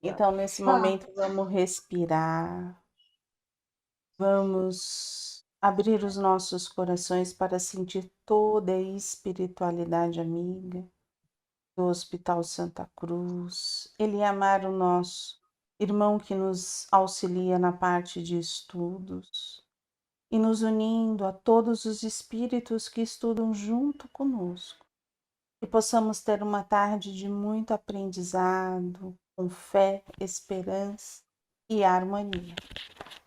Então, nesse momento, vamos respirar, vamos abrir os nossos corações para sentir toda a espiritualidade amiga do Hospital Santa Cruz. Ele amar o nosso irmão que nos auxilia na parte de estudos e nos unindo a todos os espíritos que estudam junto conosco. Que possamos ter uma tarde de muito aprendizado, com fé, esperança e harmonia.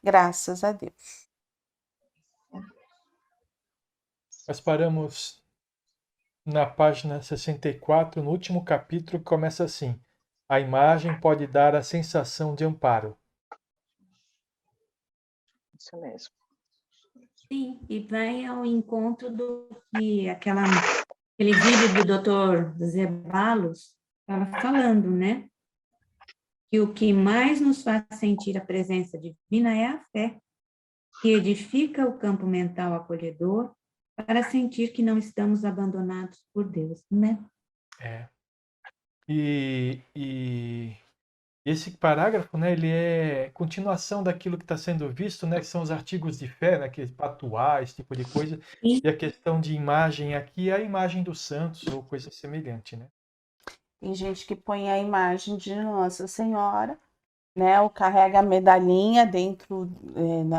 Graças a Deus. Nós paramos na página 64, no último capítulo, que começa assim: a imagem pode dar a sensação de amparo. Isso mesmo. Sim, e vai ao encontro do que aquele vídeo do Dr. Zeballos estava falando, né? Que o que mais nos faz sentir a presença divina é a fé, que edifica o campo mental acolhedor para sentir que não estamos abandonados por Deus, né? É. E esse parágrafo, né, ele é continuação daquilo que está sendo visto, né, que são os artigos de fé, né, que patuar, esse tipo de coisa, E e a questão de imagem aqui é a imagem dos santos ou coisa semelhante, né? Tem gente que põe a imagem de Nossa Senhora, né? Ou carrega a medalhinha dentro,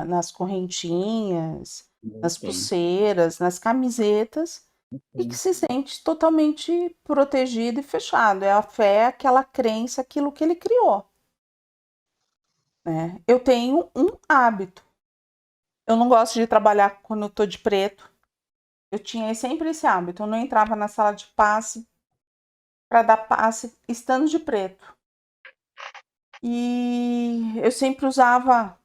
nas correntinhas, nas pulseiras, nas camisetas, e que se sente totalmente protegido e fechado. É a fé, aquela crença, aquilo que ele criou. Né? Eu tenho um hábito. Eu não gosto de trabalhar quando eu tô de preto. Eu tinha sempre esse hábito. Eu não entrava na sala de passe para dar passe estando de preto. E eu sempre usava.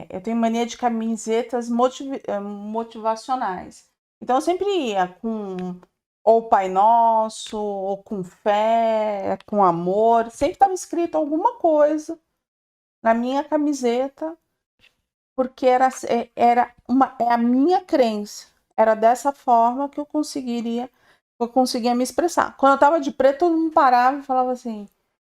Eu tenho mania de camisetas motivacionais. Então eu sempre ia com ou Pai Nosso, ou com fé, com amor. Sempre estava escrito alguma coisa na minha camiseta, porque é a minha crença. Era dessa forma que eu conseguia me expressar. Quando eu estava de preto, todo mundo parava e falava assim: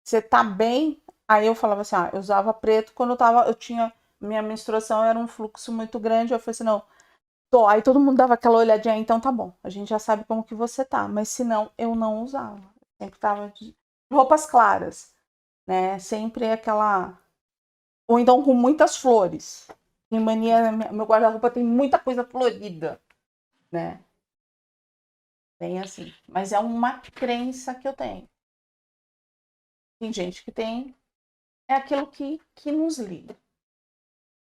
"Você tá bem?" Aí eu falava assim: "Eu usava preto quando eu tinha minha menstruação era um fluxo muito grande." Eu falei assim: "Não, tô." Aí todo mundo dava aquela olhadinha, então tá bom. A gente já sabe como que você tá, mas se não, eu não usava. Sempre tava de roupas claras, né? Sempre aquela ou então com muitas flores. Tem mania, meu guarda-roupa tem muita coisa florida, né? Bem assim. Mas é uma crença que eu tenho. Tem gente que tem. É aquilo que nos liga.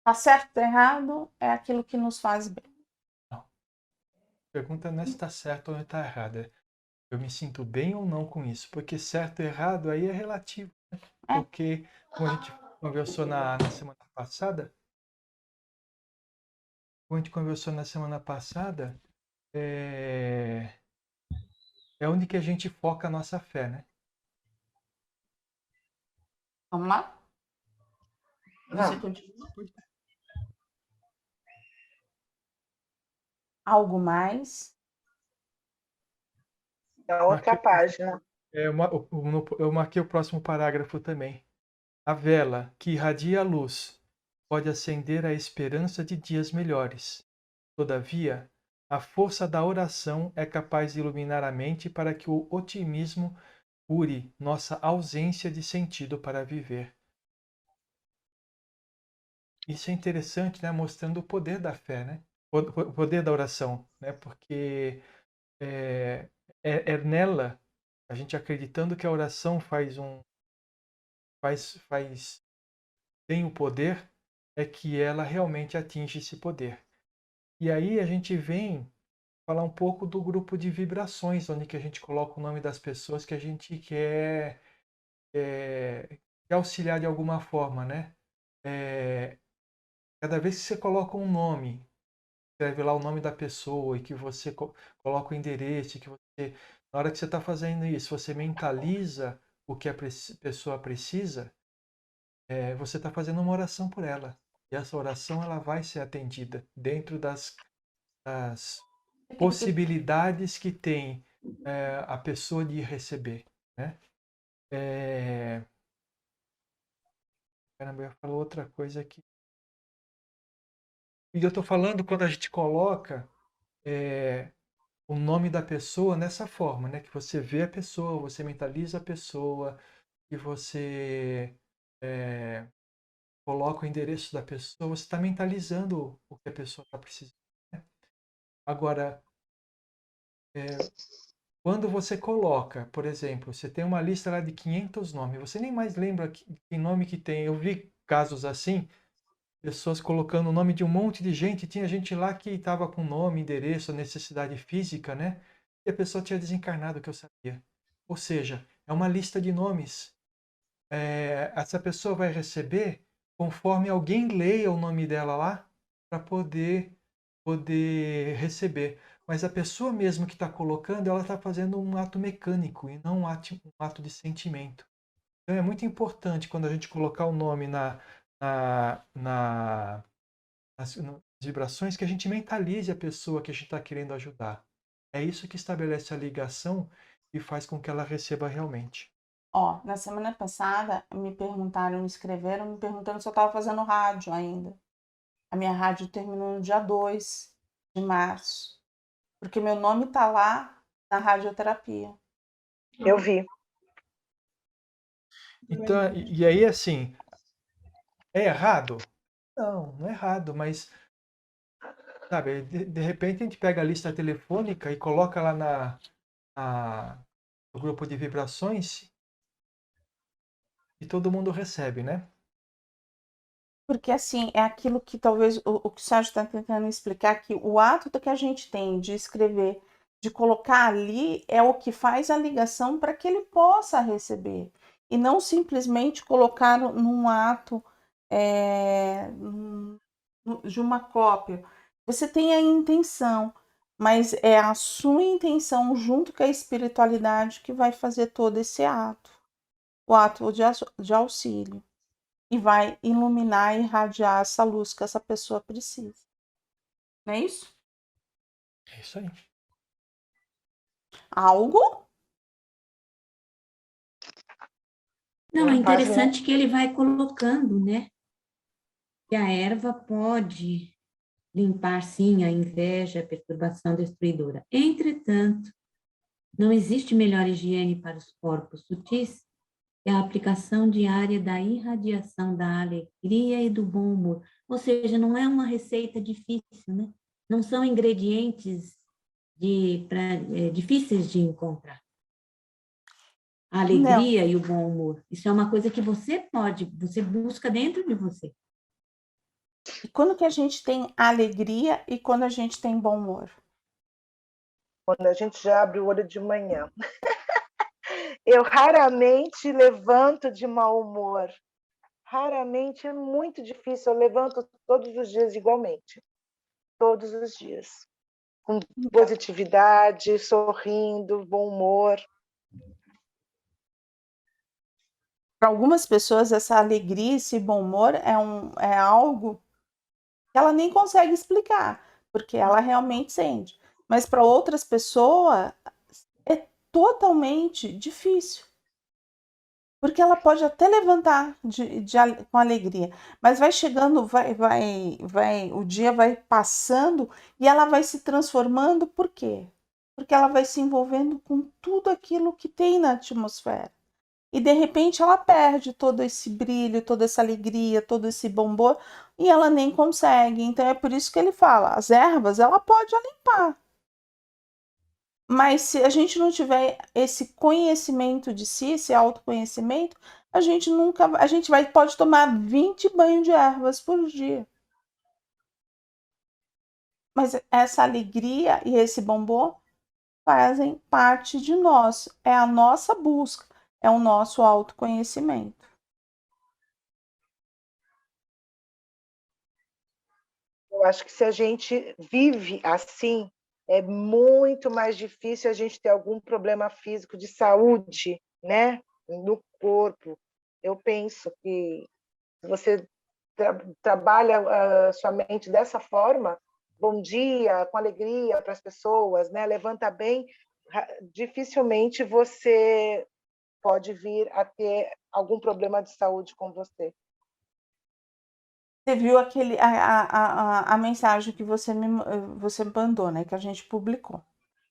Tá certo, tá errado, é aquilo que nos faz bem. Não. Pergunta não é se está certo ou está errado. Eu me sinto bem ou não com isso? Porque certo e errado aí é relativo. Né? É. Porque, como a gente conversou na semana passada, é onde que a gente foca a nossa fé, né? Vamos lá? Você continua? Algo mais? É outra Marquei, página. eu marquei o próximo parágrafo também. A vela que irradia a luz pode acender a esperança de dias melhores. Todavia, a força da oração é capaz de iluminar a mente para que o otimismo cure nossa ausência de sentido para viver. Isso é interessante, né? Mostrando o poder da fé, né? O poder da oração, né? Porque é, é nela, a gente acreditando que a oração tem o poder, é que ela realmente atinge esse poder. E aí a gente vem falar um pouco do grupo de vibrações, onde que a gente coloca o nome das pessoas que a gente quer auxiliar de alguma forma, né? Cada vez que você coloca um nome, escreve lá o nome da pessoa e que você coloca o endereço, que você, na hora que você está fazendo isso, você mentaliza o que a pessoa precisa, você está fazendo uma oração por ela. E essa oração ela vai ser atendida dentro das possibilidades que tem a pessoa de receber, né? Caramba, eu ia falar outra coisa aqui. E eu estou falando quando a gente coloca o nome da pessoa nessa forma, né? Que você vê a pessoa, você mentaliza a pessoa, e você coloca o endereço da pessoa, você está mentalizando o que a pessoa está precisando, né? Agora, quando você coloca, por exemplo, você tem uma lista lá de 500 nomes, você nem mais lembra que nome que tem. Eu vi casos assim, pessoas colocando o nome de um monte de gente, tinha gente lá que estava com nome, endereço, necessidade física, né? E a pessoa tinha desencarnado, que eu sabia. Ou seja, é uma lista de nomes. Essa pessoa vai receber conforme alguém leia o nome dela lá para poder receber. Mas a pessoa mesmo que está colocando, ela está fazendo um ato mecânico e não um ato de sentimento. Então é muito importante quando a gente colocar o nome nas vibrações, que a gente mentalize a pessoa que a gente está querendo ajudar. É isso que estabelece a ligação e faz com que ela receba realmente. Ó, na semana passada me perguntaram, me escreveram, me perguntando se eu estava fazendo rádio ainda. A minha rádio terminou no dia 2 de março, porque meu nome tá lá na radioterapia. Eu vi. Então, e aí assim, é errado? Não, não é errado, mas sabe, de repente a gente pega a lista telefônica e coloca lá no grupo de vibrações e todo mundo recebe, né? Porque assim, é aquilo que talvez o que o Sérgio está tentando explicar, que o ato que a gente tem de escrever, de colocar ali, é o que faz a ligação para que ele possa receber. E não simplesmente colocar num ato de uma cópia. Você tem a intenção, mas é a sua intenção junto com a espiritualidade que vai fazer todo esse ato, o ato de auxílio, e vai iluminar e irradiar essa luz que essa pessoa precisa. Não é isso? É isso aí. Algo? Não, é Quase interessante que ele vai colocando, né? Que a erva pode limpar, sim, a inveja, a perturbação destruidora. Entretanto, não existe melhor higiene para os corpos sutis que a aplicação diária da irradiação da alegria e do bom humor. Ou seja, não é uma receita difícil, né? Não são ingredientes difíceis de encontrar. A Não. alegria e o bom humor. Isso é uma coisa que você busca dentro de você. E quando que a gente tem alegria e quando a gente tem bom humor? quando a gente já abre o olho de manhã. Eu raramente levanto de mau humor. Raramente, é muito difícil. Eu levanto todos os dias igualmente. Todos os dias. Com positividade, sorrindo, bom humor. Para algumas pessoas, essa alegria, esse bom humor é algo que ela nem consegue explicar, porque ela realmente sente. Mas para outras pessoas é totalmente difícil. Porque ela pode até levantar com alegria, mas vai chegando, o dia vai passando e ela vai se transformando, por quê? Porque ela vai se envolvendo com tudo aquilo que tem na atmosfera. E de repente ela perde todo esse brilho, toda essa alegria, todo esse bombom e ela nem consegue. Então é por isso que ele fala, as ervas ela pode limpar. Mas se a gente não tiver esse conhecimento de si, esse autoconhecimento, a gente pode tomar 20 banhos de ervas por dia. Mas essa alegria e esse bombom fazem parte de nós, é a nossa busca, é o nosso autoconhecimento. Eu acho que se a gente vive assim, é muito mais difícil a gente ter algum problema físico de saúde, né? No corpo. Eu penso que se você trabalha a sua mente dessa forma, bom dia, com alegria para as pessoas, né? Levanta bem, dificilmente você pode vir a ter algum problema de saúde com você. Você viu a mensagem que você você mandou, né? Que a gente publicou.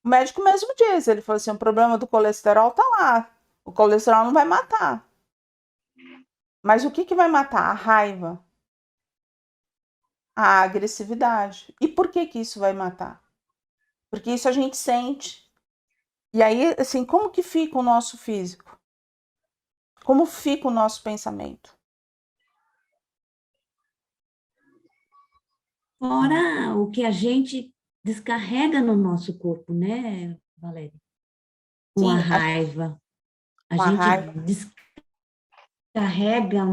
O médico mesmo disse, ele falou assim, o problema do colesterol tá lá. O colesterol não vai matar. Mas o que vai matar? A raiva. A agressividade. E por que isso vai matar? Porque isso a gente sente. E aí, assim, como que fica o nosso físico? Como fica o nosso pensamento? Fora o que a gente descarrega no nosso corpo, né, Valéria? Com a Sim, raiva. A com a gente raiva. descarrega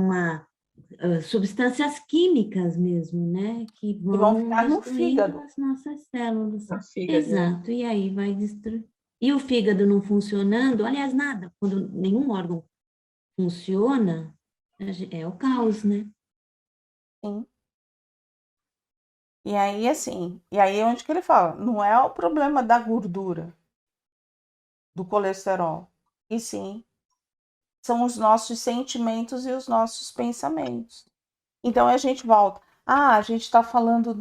substâncias químicas mesmo, né? Que E vão vão ficar no destruindo fígado. as nossas células. No fígado, né? Exato, e aí vai destruir. E o fígado não funcionando, aliás, nada, quando nenhum órgão funciona, é o caos, né? Sim. E aí, assim, e aí é onde que ele fala, não é o problema da gordura, do colesterol, e sim, são os nossos sentimentos e os nossos pensamentos. Então a gente volta. Ah, a gente está falando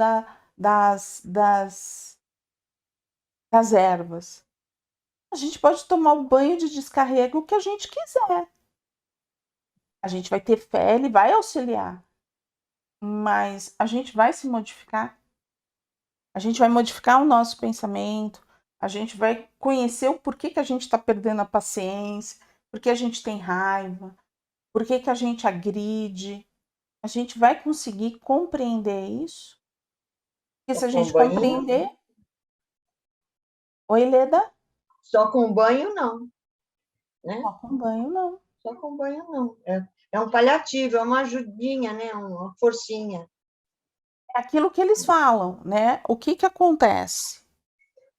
das ervas. A gente pode tomar o banho de descarrego que a gente quiser. A gente vai ter fé, ele vai auxiliar. Mas a gente vai se modificar. A gente vai modificar o nosso pensamento. A gente vai conhecer o porquê que a gente está perdendo a paciência, porque a gente tem raiva, porquê que a gente agride. A gente vai conseguir compreender isso. Porque se a Só com gente banho? compreender. Oi, Leda? Só com banho, não, né? Só com banho, não. Só com banho, não. É um paliativo, é uma ajudinha, né? Uma forcinha. É aquilo que eles falam, né? O que que acontece?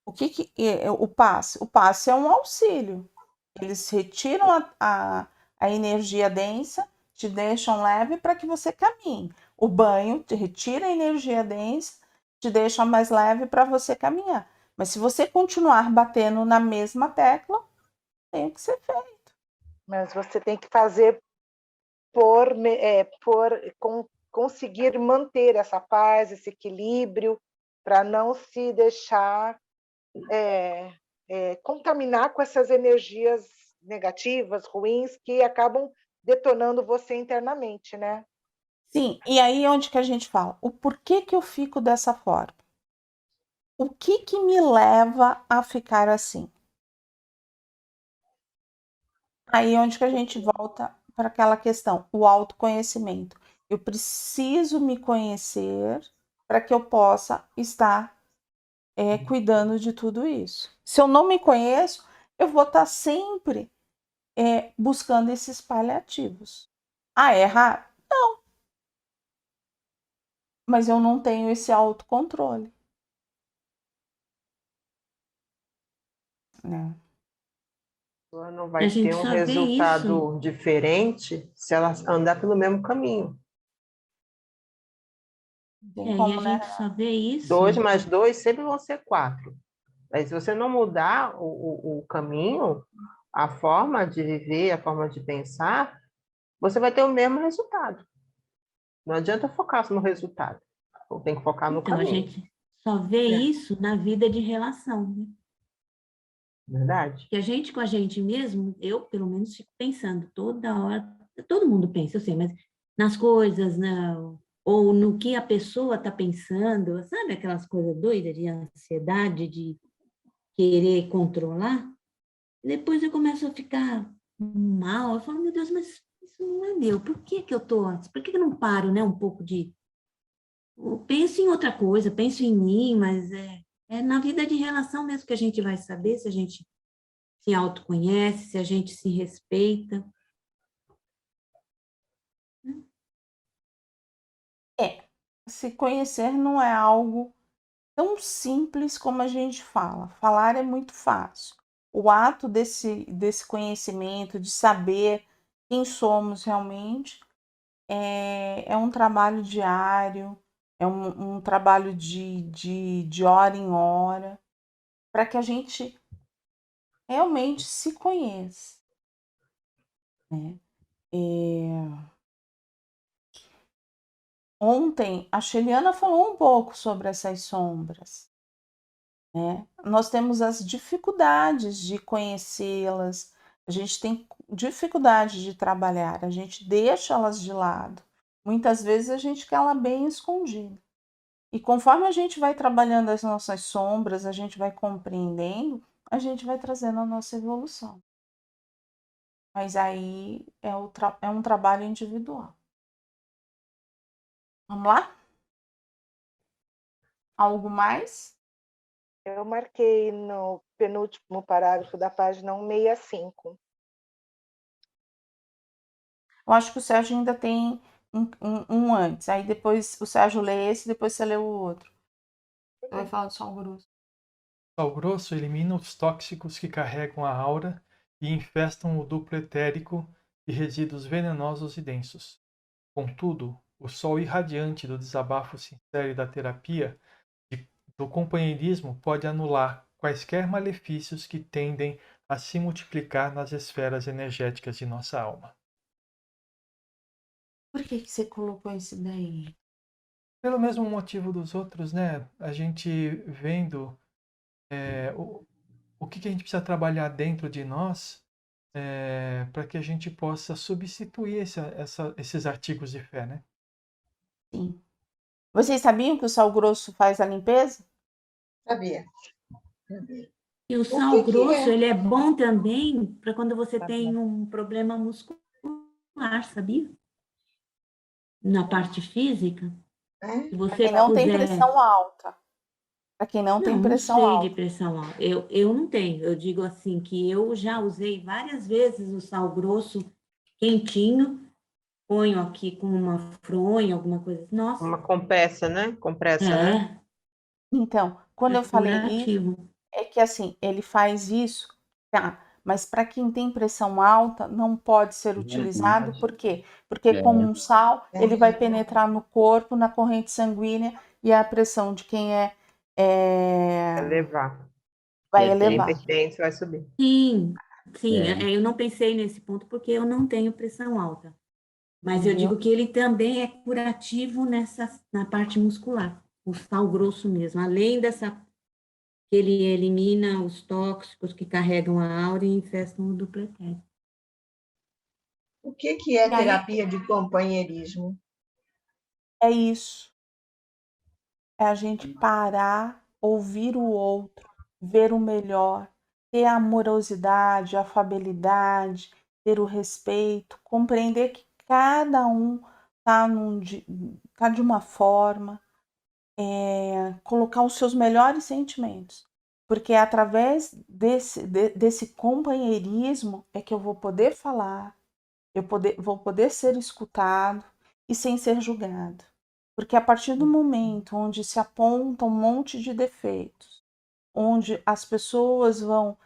O que que é o passe? O passe é um auxílio. Eles retiram a energia densa, te deixam leve para que você caminhe. O banho te retira a energia densa, te deixa mais leve para você caminhar. Mas se você continuar batendo na mesma tecla, tem o que ser feito. Mas você tem que fazer conseguir manter essa paz, esse equilíbrio, para não se deixar contaminar com essas energias negativas, ruins, que acabam detonando você internamente, né? Sim, e aí é onde que a gente fala, o porquê que eu fico dessa forma? O que que me leva a ficar assim? Aí é onde que a gente volta para aquela questão, o autoconhecimento. Eu preciso me conhecer para que eu possa estar cuidando de tudo isso. Se eu não me conheço, eu vou estar sempre buscando esses paliativos. Ah, é errado? Mas eu não tenho esse autocontrole, né? Ela não A vai ter gente um só vê isso, resultado diferente se ela andar pelo mesmo caminho. Não tem e a como, né? gente só vê isso. 2 mais 2 sempre vão ser 4. Mas se você não mudar o caminho, a forma de viver, a forma de pensar, você vai ter o mesmo resultado. Não adianta focar só no resultado. Tem que focar no Então, a caminho. gente só vê isso na vida de relação, né? Verdade? Que a gente com a gente mesmo, eu pelo menos fico pensando toda hora, todo mundo pensa, eu sei, mas nas coisas, ou no que a pessoa está pensando, sabe aquelas coisas doidas de ansiedade, de querer controlar? Depois eu começo a ficar mal, eu falo, meu Deus, mas isso não é meu, por que que eu tô, por que que eu não paro, né, um pouco de, eu penso em outra coisa, penso em mim, mas é na vida de relação mesmo que a gente vai saber se a gente se autoconhece, se a gente se respeita. Se conhecer não é algo tão simples como a gente fala. Falar é muito fácil. O ato desse conhecimento, de saber quem somos realmente, é um trabalho diário, é um trabalho de hora em hora, para que a gente realmente se conheça, né? Ontem a Sheliana falou um pouco sobre essas sombras, né? Nós temos as dificuldades de conhecê-las, a gente tem dificuldade de trabalhar, a gente deixa elas de lado. Muitas vezes a gente quer ela bem escondida. E conforme a gente vai trabalhando as nossas sombras, a gente vai compreendendo, a gente vai trazendo a nossa evolução. Mas aí é um trabalho individual. Vamos lá? Algo mais? Eu marquei no penúltimo parágrafo da página 165. Eu acho que o Sérgio ainda tem um antes. Aí depois o Sérgio lê esse, depois você lê o outro. Você vai falar do sal grosso. Sal grosso elimina os tóxicos que carregam a aura e infestam o duplo etérico de resíduos venenosos e densos. Contudo, o sol irradiante do desabafo sincero e da terapia do companheirismo pode anular quaisquer malefícios que tendem a se multiplicar nas esferas energéticas de nossa alma. Por que você colocou esse daí? Pelo mesmo motivo dos outros, né? A gente vendo o que a gente precisa trabalhar dentro de nós para que a gente possa substituir esses artigos de fé, né? Sim. Vocês sabiam que o sal grosso faz a limpeza? Sabia. E o O sal que que grosso, é? ele é bom também para quando você Tá tem um problema muscular, sabia? Na parte física. É? Se Para você quem não tem puder. pressão alta. Para quem não tem Não pressão sei de alta. pressão alta. Eu não tenho. Eu digo assim que eu já usei várias vezes o sal grosso quentinho, ponho aqui com uma fronha, alguma coisa. Nossa, Uma compressa, né? Compressa, né? é, Então, quando é eu falei isso, curativo. é que assim, ele faz isso, tá? Mas para quem tem pressão alta, não pode ser utilizado, por quê? Porque como um sal, ele vai penetrar no corpo, na corrente sanguínea, e a pressão de quem Vai levar. vai Quem tem elevar. hipertensão vai subir. Sim, sim. Eu não pensei nesse ponto porque eu não tenho pressão alta. Mas eu Entendeu? digo que ele também é curativo na parte muscular. O sal grosso mesmo. Além dessa ele elimina os tóxicos que carregam a aura e infestam o duplo etérico. O que é E aí terapia de companheirismo? é isso. É a gente parar, ouvir o outro, ver o melhor, ter a amorosidade, a afabilidade, ter o respeito, compreender que cada um tá de uma forma, colocar os seus melhores sentimentos. Porque é através desse companheirismo é que eu vou poder falar, vou poder ser escutado e sem ser julgado. Porque a partir do momento onde se aponta um monte de defeitos, onde as pessoas vão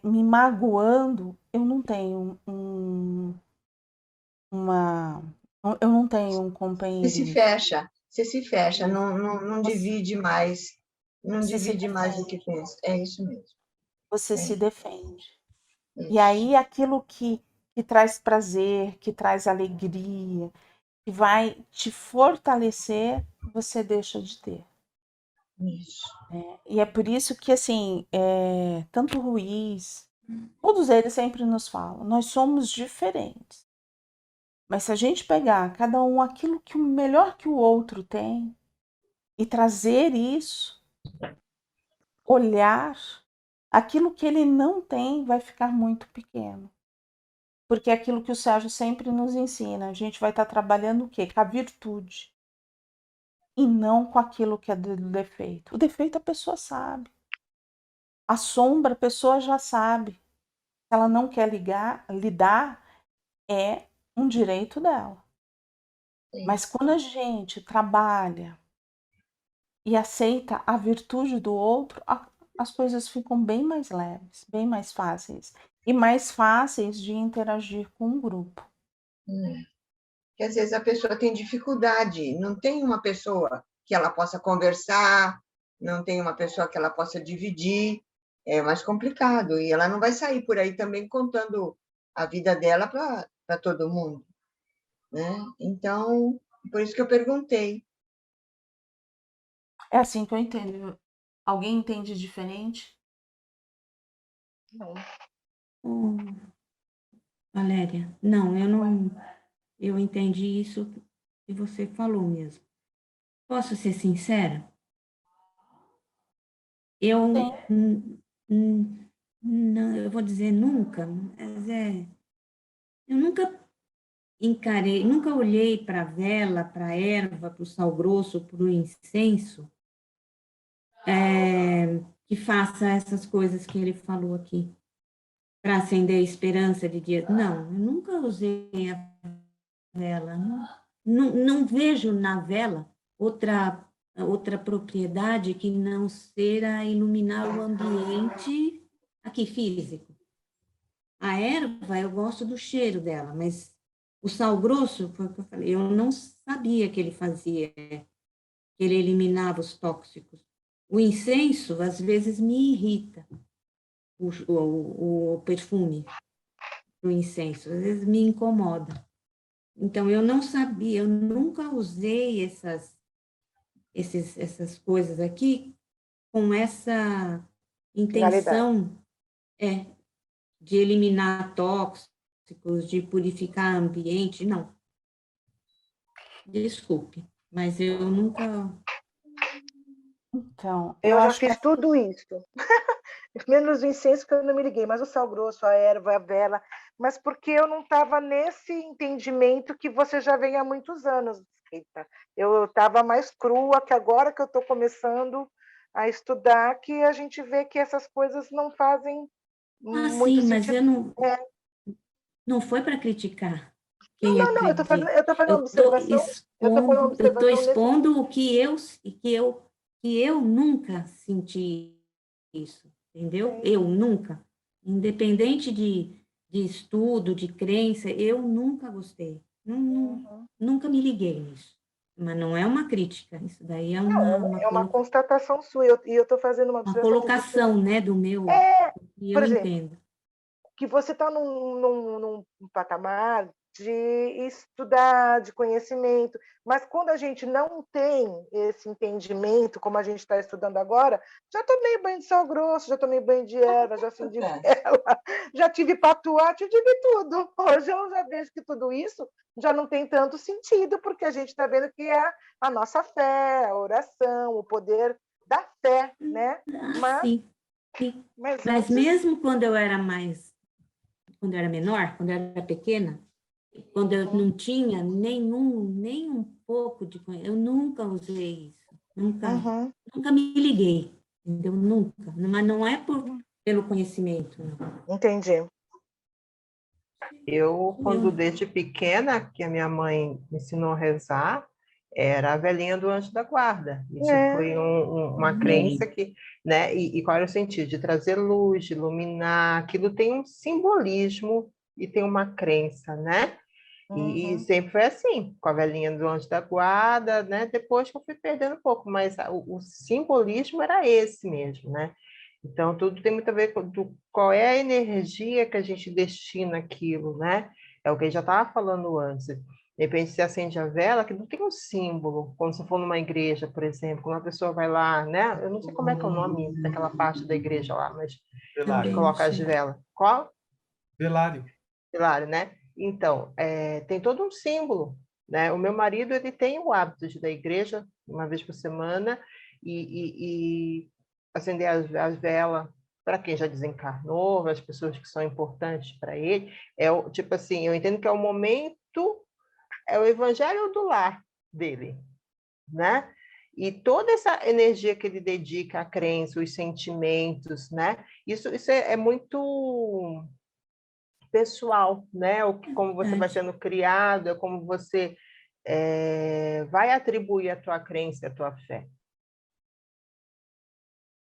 me magoando, eu não tenho uma. Eu não tenho um companheirismo. Você se fecha, não Você, divide mais, não você se divide mais do defende, que pensa. É isso mesmo. você É se defende. E isso. aí aquilo que traz prazer, que traz alegria, que vai te fortalecer, você deixa de ter. Isso. E é por isso que, assim, tanto o Ruiz, todos eles sempre nos falam, nós somos diferentes. Mas se a gente pegar cada um aquilo que o melhor que o outro tem e trazer isso, olhar, aquilo que ele não tem vai ficar muito pequeno. Porque é aquilo que o Sérgio sempre nos ensina, a gente vai estar trabalhando o quê? Com a virtude. E não com aquilo que é do defeito. O defeito a pessoa sabe. A sombra a pessoa já sabe. Se ela não quer lidar, é um direito dela. Mas quando a gente trabalha e aceita a virtude do outro, as coisas ficam bem mais leves, bem mais fáceis. E mais fáceis de interagir com o grupo. Que às vezes a pessoa tem dificuldade, não tem uma pessoa que ela possa conversar, não tem uma pessoa que ela possa dividir, é mais complicado. E ela não vai sair por aí também contando a vida dela para todo mundo, né? Então, Por isso que eu perguntei. É assim que eu entendo. Alguém entende diferente? Não. Ô, Valéria, não, eu entendi isso que você falou mesmo. Posso ser sincera? Eu, Sim. não, eu vou dizer nunca, mas eu nunca encarei, nunca olhei para a vela, para a erva, para o sal grosso, para o incenso, que faça essas coisas que ele falou aqui, para acender a esperança de dia. Não, eu nunca usei a vela. Não vejo na vela outra propriedade que não seja iluminar o ambiente aqui físico. A erva, eu gosto do cheiro dela, mas o sal grosso, foi o que eu falei, eu não sabia que ele fazia, que ele eliminava os tóxicos. O incenso, às vezes, me irrita, o perfume do incenso, às vezes me incomoda. Então, eu não sabia, eu nunca usei essas coisas aqui com essa Finalidade. intenção de eliminar tóxicos, de purificar ambiente, não. Desculpe, mas eu nunca. Então, eu Eu já acho que fiz tudo isso. Menos o incenso que eu não me liguei, mas o sal grosso, a erva, a vela, mas porque eu não estava nesse entendimento que você já vem há muitos anos, Rita. Eu estava mais crua, que agora que eu estou começando a estudar, que a gente vê que essas coisas não fazem muito Sim, mas sentido. eu não foi para criticar quem Não, eu estou acredita. fazendo uma observação, Eu estou nesse. expondo o que eu nunca senti isso, entendeu? Sim. Eu nunca, independente de estudo, de crença, eu nunca gostei, nunca me liguei nisso. Mas não é uma crítica, isso daí é Não, é uma constatação sua, e eu estou fazendo uma uma observação que você. colocação, né, do meu, que Por eu exemplo, entendo. que você está num patamar de estudar, de conhecimento, mas quando a gente não tem esse entendimento, como a gente está estudando agora, já tomei banho de sal grosso, já tomei banho de erva, já acendi vela, já tive patuá, já tive tudo. Hoje eu já vejo que tudo isso já não tem tanto sentido, porque a gente está vendo que é a nossa fé, a oração, o poder da fé, né? Sim, sim. Mas Mas antes. mesmo quando eu era menor, quando eu era pequena, quando eu não tinha nem um pouco de conhecimento, eu nunca usei isso, nunca me liguei, entendeu? Nunca, mas não é pelo conhecimento, não. Entendi. Eu, quando desde pequena, que a minha mãe me ensinou a rezar, era a velhinha do anjo da guarda. Isso foi uma crença que, né? E qual era o sentido? De trazer luz, de iluminar. Aquilo tem um simbolismo e tem uma crença, né? E sempre foi assim, com a velhinha do anjo da guarda, né? Depois que eu fui perdendo um pouco, mas o simbolismo era esse mesmo, né? Então, tudo tem muito a ver com qual é a energia que a gente destina aquilo, né? É o que a gente já estava falando antes. De repente, você acende a vela, que não tem um símbolo. Quando você for numa igreja, por exemplo, quando a pessoa vai lá, né? Eu não sei como é que é o nome daquela parte da igreja lá, mas Velário. coloca as velas. Qual? Velário. Velário, né? Então, tem todo um símbolo, né? O meu marido, ele tem o hábito de ir da igreja uma vez por semana e acender as velas para quem já desencarnou, as pessoas que são importantes para ele. Tipo assim, eu entendo que é o momento, é o evangelho do lar dele, né? E toda essa energia que ele dedica à crença, os sentimentos, né? Isso é muito pessoal, né? Como você vai sendo criado, é como você vai atribuir a tua crença, a tua fé.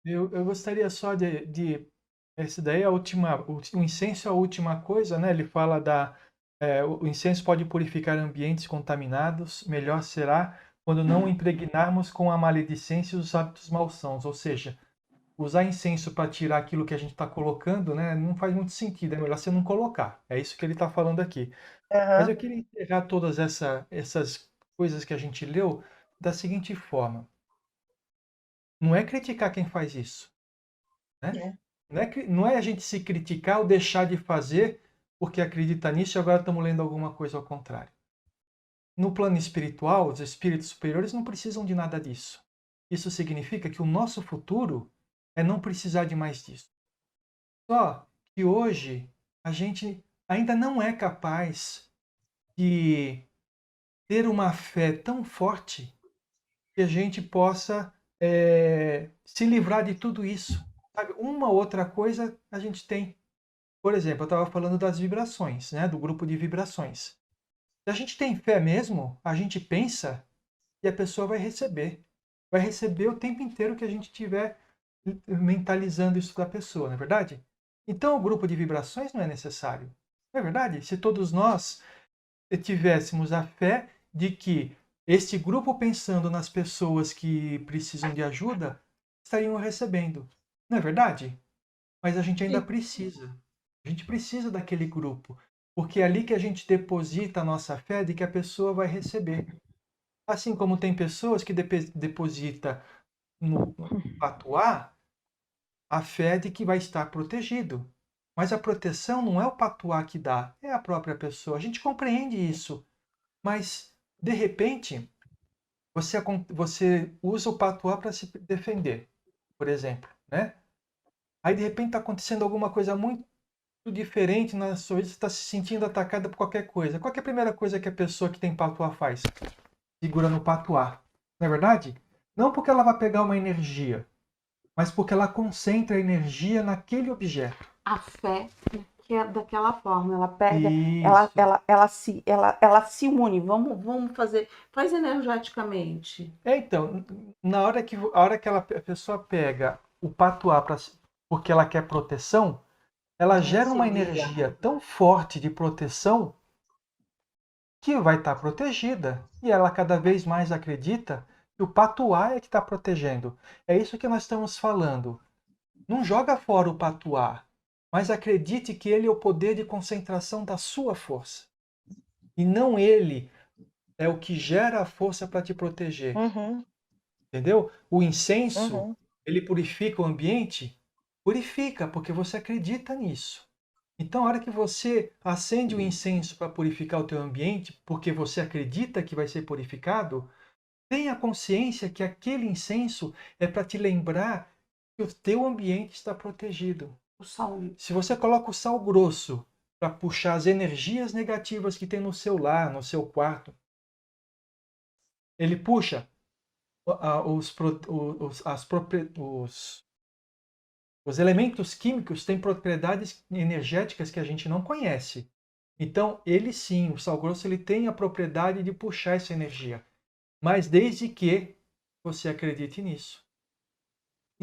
Eu gostaria só de essa daí é o incenso é a última coisa, né? Ele fala o incenso pode purificar ambientes contaminados, melhor será quando não impregnarmos com a maledicência e os hábitos malsãos, ou seja, usar incenso para tirar aquilo que a gente está colocando, né? Não faz muito sentido, é melhor você não colocar. É isso que ele está falando aqui. Mas eu queria encerrar todas essas coisas que a gente leu da seguinte forma. Não é criticar quem faz isso, né? Não é a gente se criticar ou deixar de fazer porque acredita nisso e agora estamos lendo alguma coisa ao contrário. No plano espiritual, os espíritos superiores não precisam de nada disso. Isso significa que o nosso futuro é não precisar de mais disso. Só que hoje a gente ainda não é capaz de ter uma fé tão forte que a gente possa se livrar de tudo isso. Sabe? Uma outra coisa a gente tem. Por exemplo, eu estava falando das vibrações, né? Do grupo de vibrações. Se a gente tem fé mesmo, a gente pensa e a pessoa vai receber. Vai receber o tempo inteiro que a gente estiver mentalizando isso da pessoa, não é verdade? Então o grupo de vibrações não é necessário. Não é verdade? Se todos nós tivéssemos a fé de que este grupo pensando nas pessoas que precisam de ajuda, estariam recebendo. Não é verdade? Mas a gente ainda precisa. A gente precisa daquele grupo. Porque é ali que a gente deposita a nossa fé de que a pessoa vai receber. Assim como tem pessoas que depositam no patuá a fé de que vai estar protegido. Mas a proteção não é o patuá que dá, é a própria pessoa. A gente compreende isso. Mas, de repente, você usa o patuá para se defender, por exemplo, né? Aí, de repente, está acontecendo alguma coisa muito diferente na sua vida, você está se sentindo atacada por qualquer coisa. Qual que é a primeira coisa que a pessoa que tem patuá faz? Segura no patuá. Não é verdade? Não porque ela vai pegar uma energia, mas porque ela concentra a energia naquele objeto. A fé que é daquela forma, ela pega, Isso. ela se une, vamos fazer, faz energeticamente. Então, a hora que a pessoa pega o patuá porque ela quer proteção, ela gera uma energia tão forte de proteção que vai estar protegida. E ela cada vez mais acredita que o patuá é que está protegendo. É isso que nós estamos falando. Não joga fora o patuá, mas acredite que ele é o poder de concentração da sua força. E não ele é o que gera a força para te proteger. Entendeu? O incenso, ele purifica o ambiente? Purifica, porque você acredita nisso. Então, a hora que você acende o incenso para purificar o teu ambiente, porque você acredita que vai ser purificado, tenha consciência que aquele incenso é para te lembrar que o teu ambiente está protegido. O sal. Se você coloca o sal grosso para puxar as energias negativas que tem no seu lar, no seu quarto, ele puxa os elementos químicos têm propriedades energéticas que a gente não conhece. Então, ele sim, o sal grosso, ele tem a propriedade de puxar essa energia. Mas desde que você acredite nisso.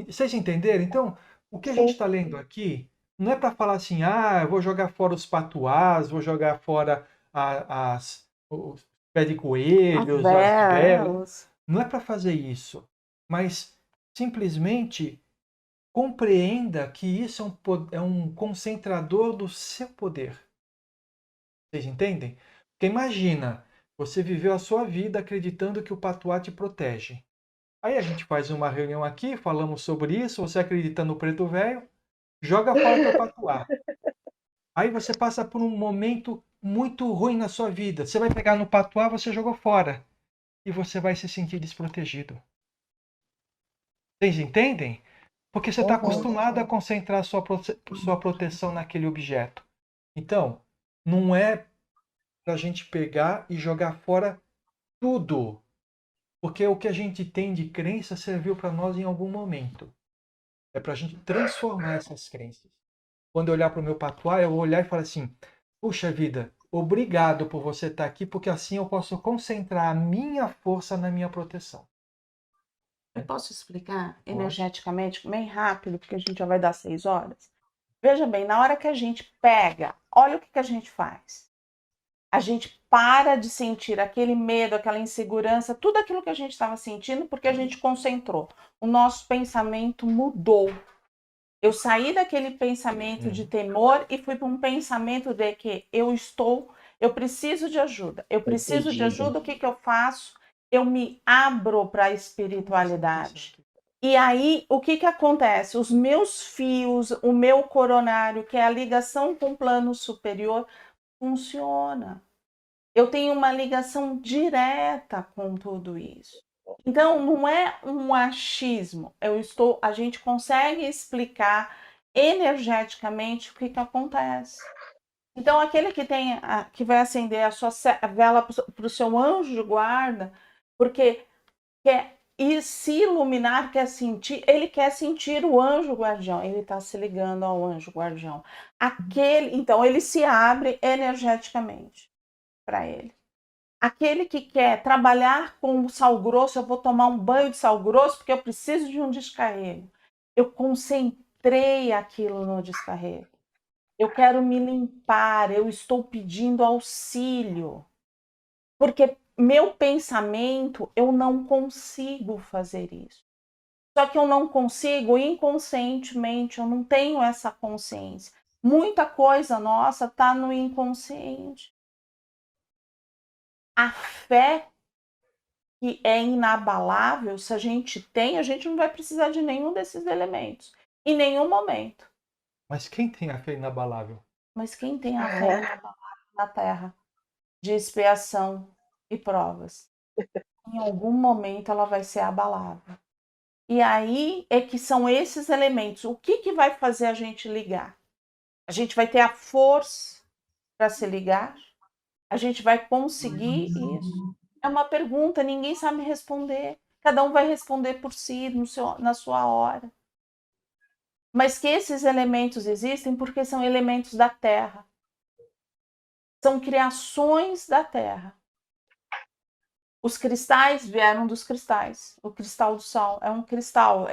Vocês entenderam? Então, o que a gente está lendo aqui não é para falar assim, eu vou jogar fora os patuás, vou jogar fora os pés de coelhos, as velas. Não é para fazer isso. Mas simplesmente compreenda que isso é um concentrador do seu poder. Vocês entendem? Porque imagina, você viveu a sua vida acreditando que o patuá te protege. Aí a gente faz uma reunião aqui, falamos sobre isso, você acredita no preto velho, joga fora o teu patuá. Aí você passa por um momento muito ruim na sua vida. Você vai pegar no patuá, você jogou fora. E você vai se sentir desprotegido. Vocês entendem? Porque você está acostumado a concentrar sua proteção naquele objeto. Então, não é para a gente pegar e jogar fora tudo. Porque o que a gente tem de crença serviu para nós em algum momento. É para a gente transformar essas crenças. Quando eu olhar para o meu patuá, eu vou olhar e falar assim, puxa vida, obrigado por você estar aqui, porque assim eu posso concentrar a minha força na minha proteção. Eu posso explicar energeticamente, bem rápido, porque a gente já vai dar 6 horas? Veja bem, na hora que a gente pega, olha o que a gente faz. A gente para de sentir aquele medo, aquela insegurança, tudo aquilo que a gente estava sentindo, porque a gente concentrou. O nosso pensamento mudou. Eu saí daquele pensamento de temor e fui para um pensamento de que eu estou Eu preciso de ajuda. Eu preciso de Entendido. ajuda, o que que eu faço? Eu me abro para a espiritualidade. E aí, o que que acontece? Os meus fios, o meu coronário, que é a ligação com o plano superior, funciona. Eu tenho uma ligação direta com tudo isso. Então, não é um achismo. A gente consegue explicar energeticamente o que que acontece. Então, aquele que vai acender a sua vela para o seu anjo de guarda, porque quer se iluminar, quer sentir, ele quer sentir o anjo guardião, ele está se ligando ao anjo guardião. Então, ele se abre energeticamente para ele. Aquele que quer trabalhar com sal grosso, eu vou tomar um banho de sal grosso porque eu preciso de um descarrego. Eu concentrei aquilo no descarrego. Eu quero me limpar, eu estou pedindo auxílio. Porque meu pensamento, eu não consigo fazer isso. Só que eu não consigo inconscientemente, eu não tenho essa consciência. Muita coisa nossa está no inconsciente. A fé que é inabalável, se a gente tem, a gente não vai precisar de nenhum desses elementos, em nenhum momento. Mas quem tem a fé inabalável? Mas quem tem a fé inabalável na Terra, de expiação e provas, em algum momento ela vai ser abalável. E aí é que são esses elementos. O que que vai fazer a gente ligar? A gente vai ter a força para se ligar? A gente vai conseguir isso? É uma pergunta, ninguém sabe responder. Cada um vai responder por si, na sua hora. Mas que esses elementos existem porque são elementos da Terra. São criações da Terra. Os cristais vieram dos cristais. O cristal do sal é um cristal.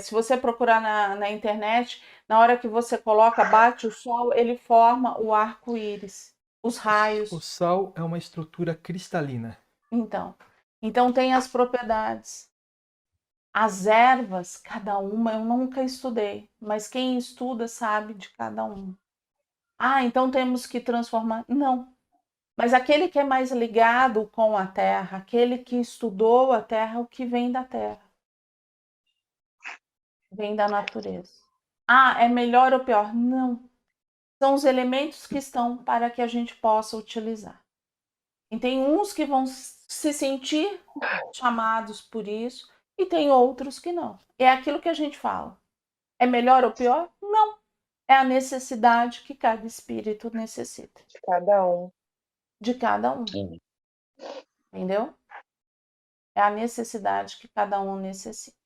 Se você procurar na internet, na hora que você coloca, bate o sol, ele forma o arco-íris, os raios. O sal é uma estrutura cristalina. Então tem as propriedades. As ervas, cada uma, eu nunca estudei, mas quem estuda sabe de cada uma. Então temos que transformar. Não. Mas aquele que é mais ligado com a terra, aquele que estudou a terra, o que vem da terra. Vem da natureza. É melhor ou pior? Não. São os elementos que estão para que a gente possa utilizar. E tem uns que vão se sentir chamados por isso, e tem outros que não. É aquilo que a gente fala. É melhor ou pior? Não. É a necessidade que cada espírito necessita. De cada um. De cada um. Sim. Entendeu? É a necessidade que cada um necessita.